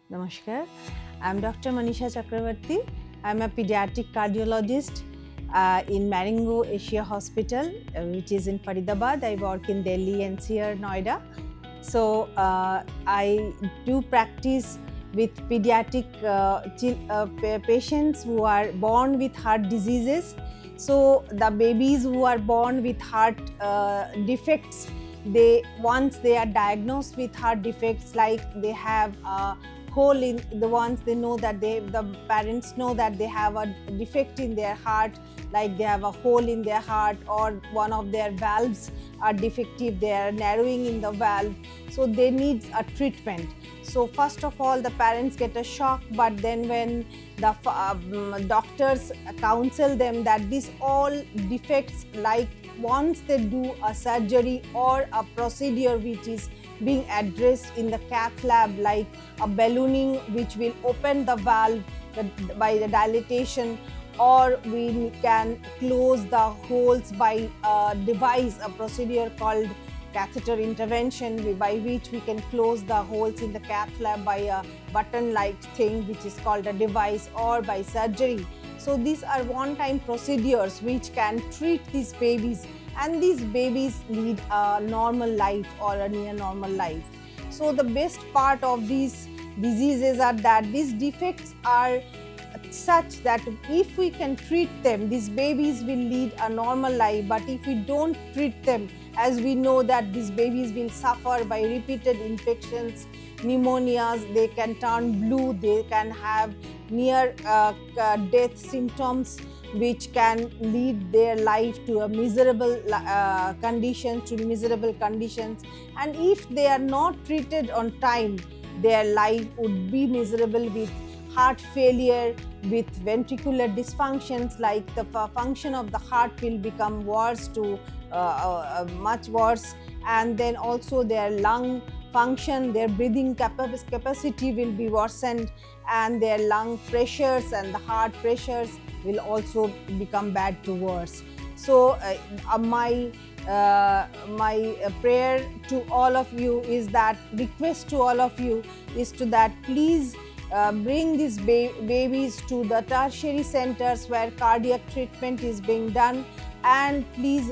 Namaskar. I'm Dr. Manisha Chakravarti. I'm a pediatric cardiologist in Marengo Asia Hospital, which is in Faridabad. I work in Delhi, NCR, Noida. So I do practice with pediatric patients who are born with heart diseases. So the babies who are born with heart defects, they once they are diagnosed with heart defects, like they have a hole in the ones they know that the parents know that they have a defect in their heart, like they have a hole in their heart or one of their valves are defective, they are narrowing in the valve, so they need a treatment. So first of all the parents get a shock, but then when the doctors counsel them that these all defects, like once they do a surgery or a procedure which is being addressed in the cath lab, like a ballooning which will open the valve by the dilatation, or we can close the holes by a device, a procedure called catheter intervention, by which we can close the holes in the cath lab by a button-like thing which is called a device, or by surgery. So these are one-time procedures which can treat these babies, and these babies lead a normal life or a near normal life. So the best part of these diseases are that these defects are such that if we can treat them, these babies will lead a normal life. But if we don't treat them, as we know that these babies will suffer by repeated infections, pneumonias, they can turn blue, they can have near death symptoms which can lead their life to a miserable conditions. And if they are not treated on time, their life would be miserable, with heart failure, with ventricular dysfunctions, like the function of the heart will become worse to much worse, and then also their lung function, their breathing capacity will be worsened, and their lung pressures and the heart pressures will also become bad to worse. So my prayer to all of you is that, request to all of you is to that please bring these babies to the tertiary centers where cardiac treatment is being done, and please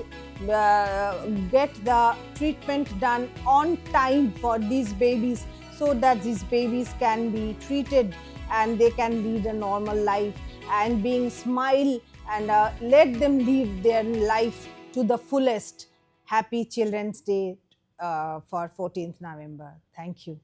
get the treatment done on time for these babies, so that these babies can be treated and they can lead a normal life and being smile, and let them live their life to the fullest. Happy Children's Day for 14th November. Thank you.